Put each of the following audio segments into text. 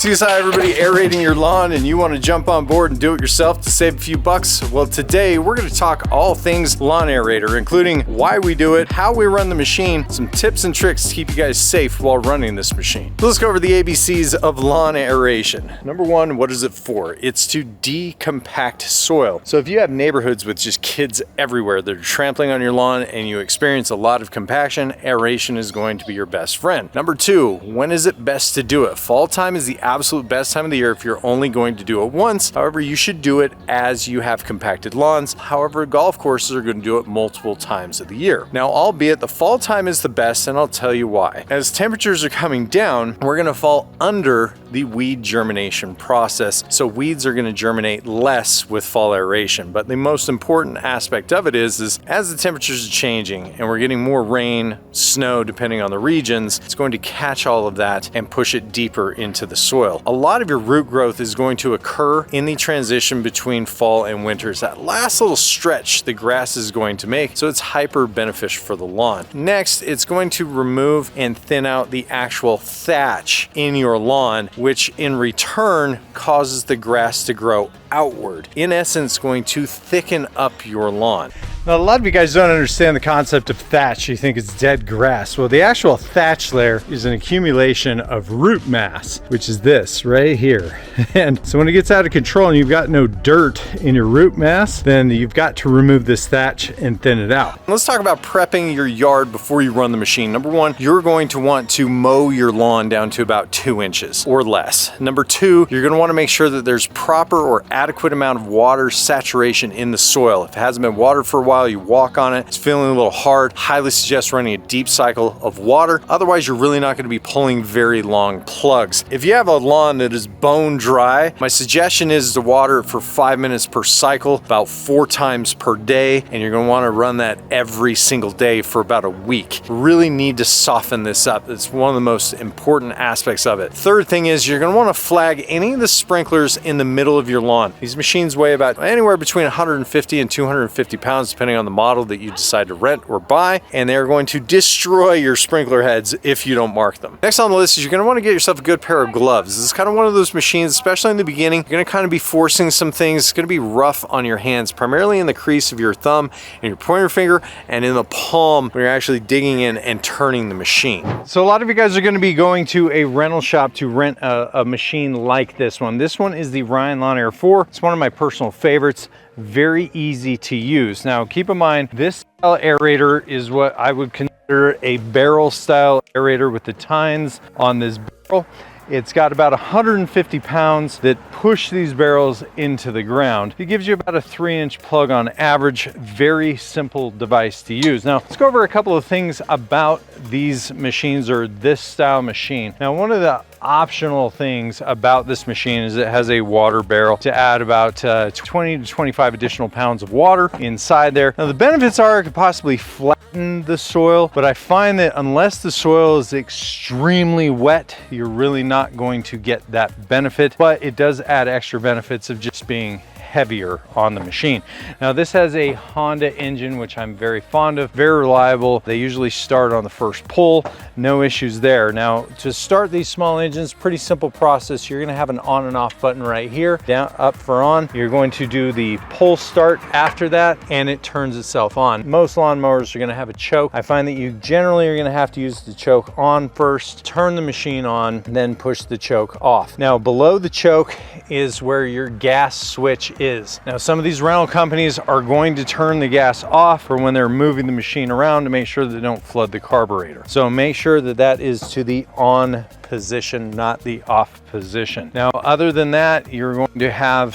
CSI everybody, aerating your lawn, and you want to jump on board and do it yourself to save a few bucks? Well, today we're going to talk all things lawn aerator, including why we do it, how we run the machine, some tips and tricks to keep you guys safe while running this machine. So let's go over the ABCs of lawn aeration. Number one, what is it for? It's to decompact soil. So if you have neighborhoods with just kids everywhere that are trampling on your lawn and you experience a lot of compaction, aeration is going to be your best friend. Number two, when is it best to do it? Fall time is the absolute best time of the year if you're only going to do it once. However, you should do it as you have compacted lawns. However, golf courses are going to do it multiple times of the year. Now, albeit the fall time is the best, and I'll tell you why. As temperatures are coming down, we're going to fall under the weed germination process. So weeds are going to germinate less with fall aeration. But the most important aspect of it is as the temperatures are changing and we're getting more rain, snow, depending on the regions, it's going to catch all of that and push it deeper into the soil. A lot of your root growth is going to occur in the transition between fall and winter. It's that last little stretch the grass is going to make, so it's hyper beneficial for the lawn. Next, it's going to remove and thin out the actual thatch in your lawn, which in return causes the grass to grow outward. In essence, going to thicken up your lawn. Now, a lot of you guys don't understand the concept of thatch. You think it's dead grass. Well, the actual thatch layer is an accumulation of root mass, which is this right here. And so when it gets out of control and you've got no dirt in your root mass, then you've got to remove this thatch and thin it out. Let's talk about prepping your yard before you run the machine. Number one, you're going to want to mow your lawn down to about 2 inches or less. Number two, you're going to want to make sure that there's proper or adequate amount of water saturation in the soil. If it hasn't been watered for a while, you walk on it, it's feeling a little hard, highly suggest running a deep cycle of water. Otherwise, you're really not going to be pulling very long plugs. If you have a lawn that is bone dry, my suggestion is to water it for 5 minutes per cycle, about 4 times per day, and you're going to want to run that every single day for about a week. Really need to soften this up. It's one of the most important aspects of it. Third thing is you're going to want to flag any of the sprinklers in the middle of your lawn. These machines weigh about anywhere between 150 and 250 pounds, depending on the model that you decide to rent or buy, and they're going to destroy your sprinkler heads if you don't mark them. Next on the list is you're going to want to get yourself a good pair of gloves. This is kind of one of those machines, especially in the beginning, you're going to kind of be forcing some things. It's going to be rough on your hands, primarily in the crease of your thumb and your pointer finger, and in the palm when you're actually digging in and turning the machine. So a lot of you guys are going to be going to a rental shop to rent a machine like this one. This one is the Ryan Lawn Air 4. It's one of my personal favorites. Very easy to use. Now, keep in mind, this style aerator is what I would consider a barrel style aerator with the tines on this barrel. It's got about 150 pounds that push these barrels into the ground. It gives you about a 3-inch plug on average. Very simple device to use. Now, let's go over a couple of things about these machines or this style machine. Now, one of the optional things about this machine is it has a water barrel to add about 20 to 25 additional pounds of water inside there. Now, the benefits are it could possibly flatten the soil, but I find that unless the soil is extremely wet, you're really not going to get that benefit, but it does add extra benefits of just being heavier on the machine. Now, this has a Honda engine, which I'm very fond of, very reliable. They usually start on the first pull, no issues there. Now, to start these small engines, pretty simple process. You're gonna have an on and off button right here, down, up for on. You're going to do the pull start after that, and it turns itself on. Most lawnmowers are gonna have a choke. I find that you generally are gonna have to use the choke on first, turn the machine on, then push the choke off. Now, below the choke is where your gas switch is. Now, some of these rental companies are going to turn the gas off for when they're moving the machine around to make sure that they don't flood the carburetor. So make sure that that is to the on position, not the off position. Now, other than that, you're going to have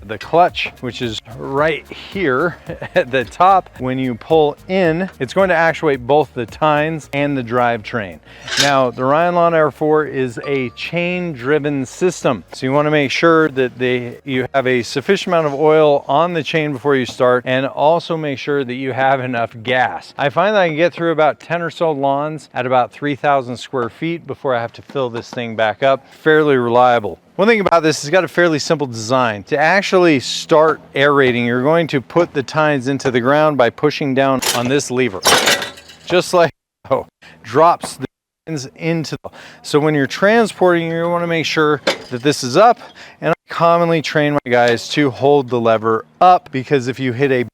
the clutch, which is right here at the top. When you pull in, it's going to actuate both the tines and the drivetrain. Now, the Ryan Lawn Air 4 is a chain-driven system, so you want to make sure that you have a sufficient amount of oil on the chain before you start, and also make sure that you have enough gas. I find that I can get through about 10 or so lawns at about 3,000 square feet before I have to fill this thing back up. Fairly reliable. One thing about this, it's got a fairly simple design. To actually start aerating, you're going to put the tines into the ground by pushing down on this lever. Just like so. Drops the into the, so when you're transporting, you want to make sure that this is up, and I commonly train my guys to hold the lever up, because if you hit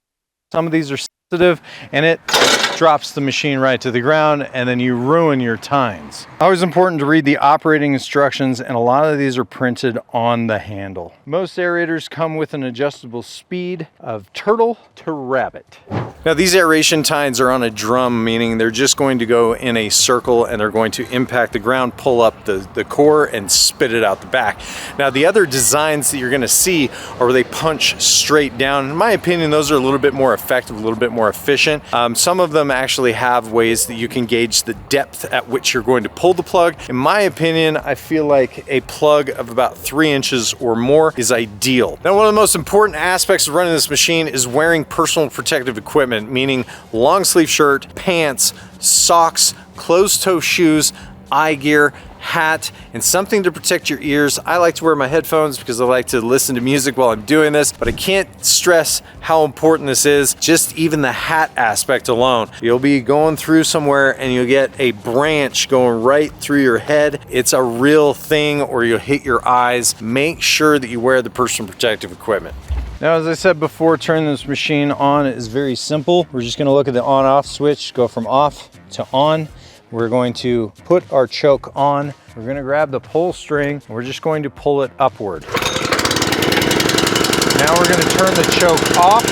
some of these are sensitive and it drops the machine right to the ground, and then you ruin your tines. Always important to read the operating instructions, and a lot of these are printed on the handle. Most aerators come with an adjustable speed of turtle to rabbit. Now these aeration tines are on a drum, meaning they're just going to go in a circle and they're going to impact the ground, pull up the core and spit it out the back. Now the other designs that you're gonna see are where they punch straight down. In my opinion, those are a little bit more effective, a little bit more efficient. Some of them actually have ways that you can gauge the depth at which you're going to pull the plug. In my opinion, I feel like a plug of about 3 inches or more is ideal. Now, one of the most important aspects of running this machine is wearing personal protective equipment, meaning long sleeve shirt, pants, socks, closed toe shoes, eye gear, hat, and something to protect your ears. I like to wear my headphones because I like to listen to music while I'm doing this, but I can't stress how important this is. Just even the hat aspect alone. You'll be going through somewhere and you'll get a branch going right through your head. It's a real thing, or you'll hit your eyes. Make sure that you wear the personal protective equipment. Now, as I said before, turning this machine on is very simple. We're just gonna look at the on-off switch, go from off to on. We're going to put our choke on. We're going to grab the pull string. We're just going to pull it upward. Now we're going to turn the choke off.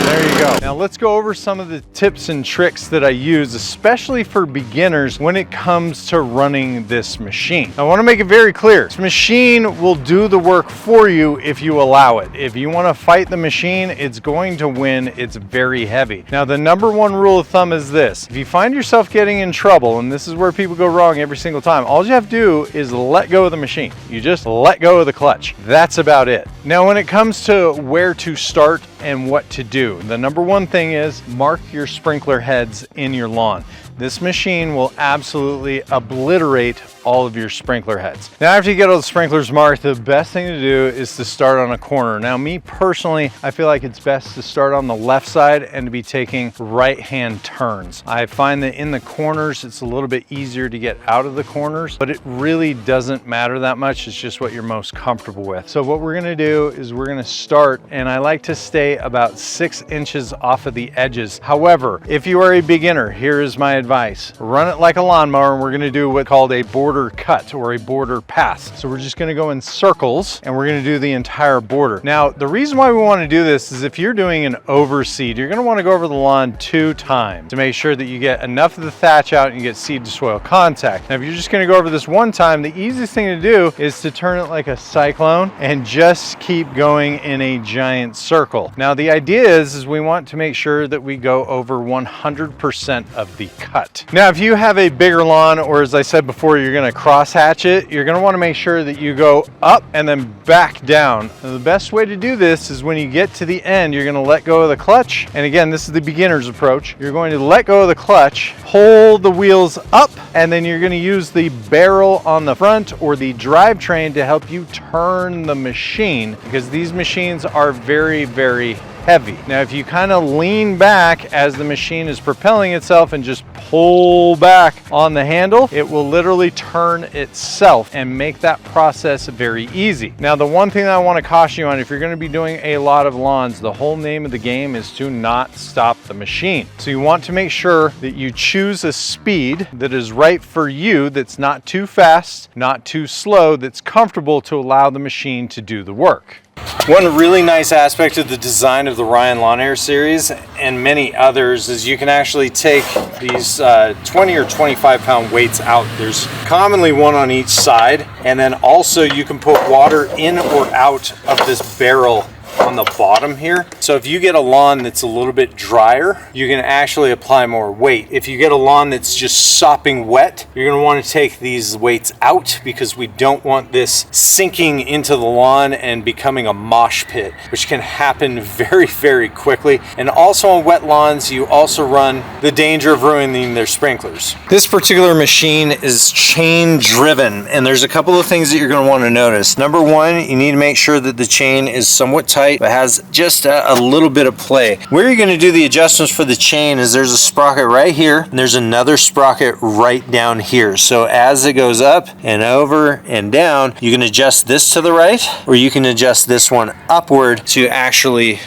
There you go. Now let's go over some of the tips and tricks that I use, especially for beginners when it comes to running this machine. I want to make it very clear. This machine will do the work for you if you allow it. If you want to fight the machine, it's going to win. It's very heavy. Now, the number one rule of thumb is this. If you find yourself getting in trouble, and this is where people go wrong every single time, all you have to do is let go of the machine. You just let go of the clutch. That's about it. Now, when it comes to where to start and what to do, the number one thing is mark your sprinkler heads in your lawn. This machine will absolutely obliterate all of your sprinkler heads. Now, after you get all the sprinklers marked, the best thing to do is to start on a corner. Now, me personally, I feel like it's best to start on the left side and to be taking right-hand turns. I find that in the corners, it's a little bit easier to get out of the corners, but it really doesn't matter that much. It's just what you're most comfortable with. So what we're gonna do is we're gonna start, and I like to stay about 6 inches off of the edges. However, if you are a beginner, here is my advice. Run it like a lawnmower, and we're gonna do what's called a border cut or a border pass. So we're just gonna go in circles and we're gonna do the entire border. Now, the reason why we wanna do this is if you're doing an overseed, you're gonna wanna go over the lawn 2 times to make sure that you get enough of the thatch out and you get seed to soil contact. Now, if you're just gonna go over this 1 time, the easiest thing to do is to turn it like a cyclone and just keep going in a giant circle. Now, the idea is we want to make sure that we go over 100% of the cut. Now, if you have a bigger lawn, or as I said before, you're gonna cross hatch it, you're gonna wanna make sure that you go up and then back down. Now, the best way to do this is when you get to the end, you're gonna let go of the clutch. And again, this is the beginner's approach. You're going to let go of the clutch, pull the wheels up, and then you're gonna use the barrel on the front or the drivetrain to help you turn the machine, because these machines are very, very heavy. Now, if you kind of lean back as the machine is propelling itself and just pull back on the handle, it will literally turn itself and make that process very easy. Now, the one thing that I want to caution you on, if you're going to be doing a lot of lawns, the whole name of the game is to not stop the machine. So you want to make sure that you choose a speed that is right for you, that's not too fast, not too slow, that's comfortable to allow the machine to do the work. One really nice aspect of the design of the Ryan Lawn Air series and many others is you can actually take these 20 or 25 pound weights out. There's commonly one on each side, and then also you can put water in or out of this barrel on the bottom here. So if you get a lawn that's a little bit drier, you can actually apply more weight. If you get a lawn that's just sopping wet, you're going to want to take these weights out, because we don't want this sinking into the lawn and becoming a mosh pit, which can happen very, very quickly. And also on wet lawns, you also run the danger of ruining their sprinklers. This particular machine is chain driven, and there's a couple of things that you're going to want to notice. Number one, you need to make sure that the chain is somewhat tight right, but has just a little bit of play. Where you're going to do the adjustments for the chain is there's a sprocket right here, and there's another sprocket right down here. So as it goes up and over and down, you can adjust this to the right, or you can adjust this one upward to actually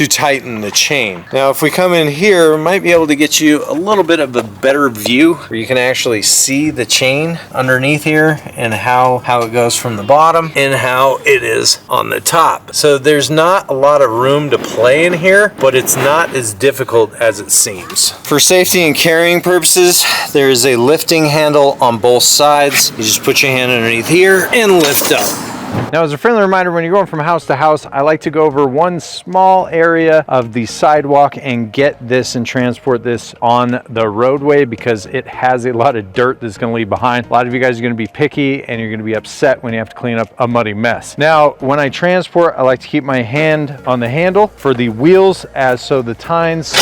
tighten the chain. Now if we come in here, we might be able to get you a little bit of a better view where you can actually see the chain underneath here and how it goes from the bottom and how it is on the top. So there's not a lot of room to play in here, but it's not as difficult as it seems. For safety and carrying purposes, there is a lifting handle on both sides. You just put your hand underneath here and lift up. Now, as a friendly reminder, when you're going from house to house, I like to go over one small area of the sidewalk and get this and transport this on the roadway because it has a lot of dirt that's going to leave behind. A lot of you guys are going to be picky and you're going to be upset when you have to clean up a muddy mess. Now, when I transport, I like to keep my hand on the handle for the wheels as so the tines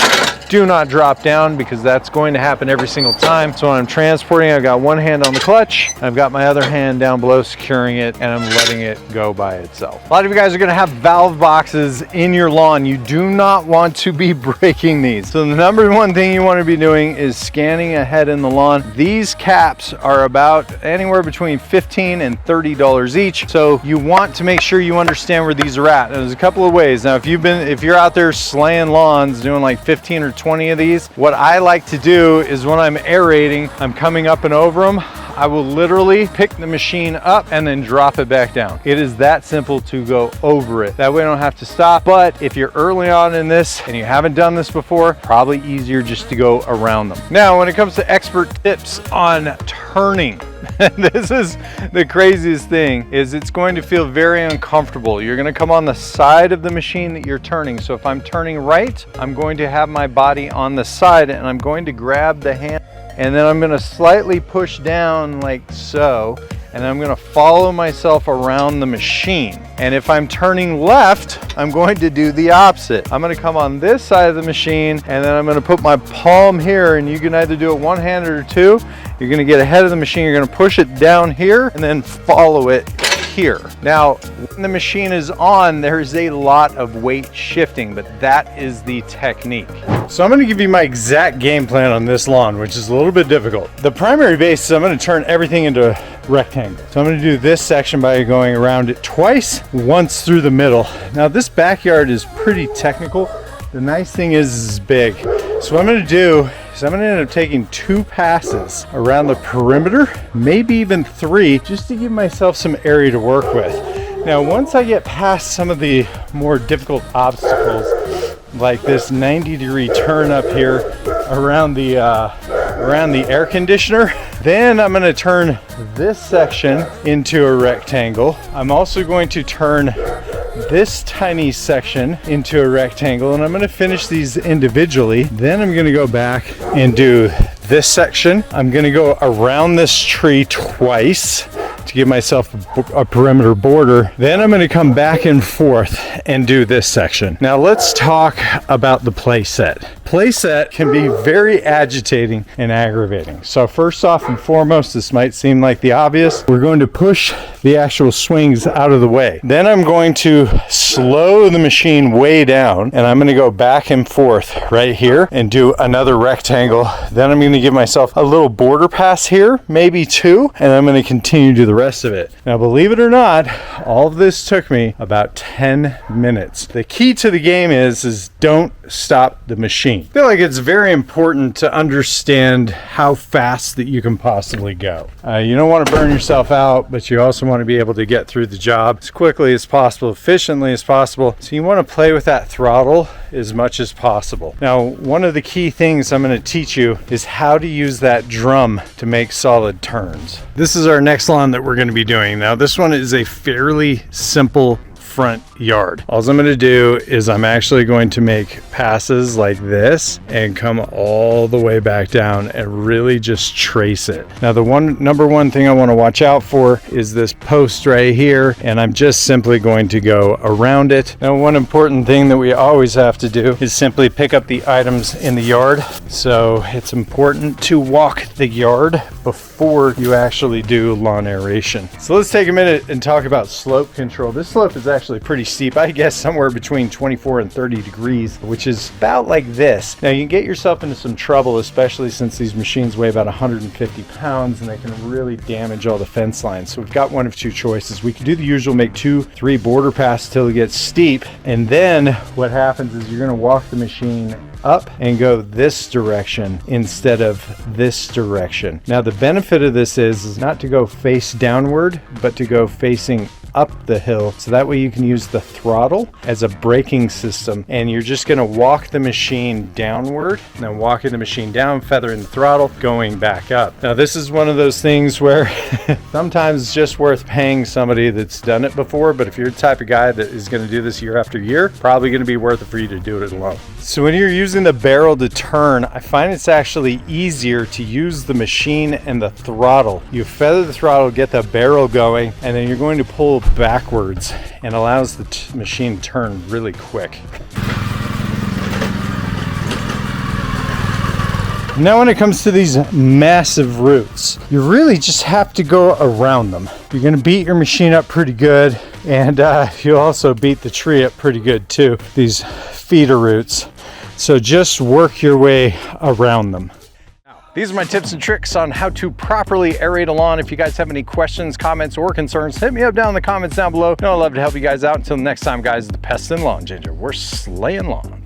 do not drop down because that's going to happen every single time. So when I'm transporting, I've got one hand on the clutch, I've got my other hand down below securing it, and I'm letting it go by itself. A lot of you guys are gonna have valve boxes in your lawn. You do not want to be breaking these. So the number one thing you want to be doing is scanning ahead in the lawn. These caps are about anywhere between $15 and $30 each. So you want to make sure you understand where these are at. And there's a couple of ways. Now, if you're out there slaying lawns, doing like 15 or 20 of these, what I like to do is when I'm aerating, I'm coming up and over them, I will literally pick the machine up and then drop it back down. It is that simple to go over it. That way I don't have to stop. But if you're early on in this and you haven't done this before, probably easier just to go around them. Now, when it comes to expert tips on turning, this is the craziest thing, is it's going to feel very uncomfortable. You're going to come on the side of the machine that you're turning. So if I'm turning right, I'm going to have my body on the side and I'm going to grab the hand and then I'm going to slightly push down like so, and I'm going to follow myself around the machine. And if I'm turning left, I'm going to do the opposite. I'm going to come on this side of the machine and then I'm going to put my palm here, and you can either do it one-handed or two. You're going to get ahead of the machine, you're going to push it down here and then follow it here. Now, when the machine is on, there's a lot of weight shifting, but that is the technique. So I'm going to give you my exact game plan on this lawn, which is a little bit difficult. The primary base is I'm going to turn everything into a rectangle. So I'm going to do this section by going around it twice, once through the middle. Now this backyard is pretty technical. The nice thing is it's big. So what I'm going to do is I'm going to end up taking 2 passes around the perimeter, maybe even 3, just to give myself some area to work with. Now, once I get past some of the more difficult obstacles, like this 90-degree turn up here around the air conditioner, then I'm going to turn this section into a rectangle. I'm also going to turn this tiny section into a rectangle, and I'm going to finish these individually. Then I'm going to go back and do this section. I'm going to go around this tree twice to give myself a perimeter border. Then I'm going to come back and forth and do this section. Now let's talk about the play set. Play set can be very agitating and aggravating. So first off and foremost, this might seem like the obvious, we're going to push the actual swings out of the way. Then I'm going to slow the machine way down, and I'm going to go back and forth right here and do another rectangle. Then I'm going to give myself a little border pass here, maybe 2, and I'm going to continue to do the rest of it. Now, believe it or not, all of this took me about 10 minutes. The key to the game is don't stop the machine. I feel like it's very important to understand how fast that you can possibly go. You don't want to burn yourself out, but you also want to be able to get through the job as quickly as possible, efficiently as possible. So you want to play with that throttle as much as possible. Now, one of the key things I'm going to teach you is how to use that drum to make solid turns. This is our next lawn that we're going to be doing. Now, this one is a fairly simple front yard. All I'm going to do is I'm actually going to make passes like this and come all the way back down and really just trace it. Now, the number one thing I want to watch out for is this post right here, and I'm just simply going to go around it. Now, one important thing that we always have to do is simply pick up the items in the yard. So it's important to walk the yard before you actually do lawn aeration. So let's take a minute and talk about slope control. This slope is actually actually pretty steep. I guess somewhere between 24 and 30 degrees, which is about like this. Now you can get yourself into some trouble, especially since these machines weigh about 150 pounds and they can really damage all the fence lines. So we've got one of two choices. We can do the usual, make 2-3 border passes till it gets steep. And then what happens is you're gonna walk the machine up and go this direction instead of this direction. Now the benefit of this is not to go face downward, but to go facing up the hill, so that way you can use the throttle as a braking system, and you're just going to walk the machine downward and then walking the machine down, feathering the throttle, going back up. Now this is one of those things where sometimes it's just worth paying somebody that's done it before, but if you're the type of guy that is going to do this year after year, probably going to be worth it for you to do it alone. So when you're using the barrel to turn, I find it's actually easier to use the machine and the throttle. You feather the throttle, get the barrel going, and then you're going to pull backwards, and allows the machine to turn really quick. Now when it comes to these massive roots, you really just have to go around them. You're going to beat your machine up pretty good, and you'll also beat the tree up pretty good too, these feeder roots. So just work your way around them. These are my tips and tricks on how to properly aerate a lawn. If you guys have any questions, comments, or concerns, hit me up down in the comments down below. I'd love to help you guys out. Until next time, guys, the Pest and Lawn Ginger. We're slaying lawns.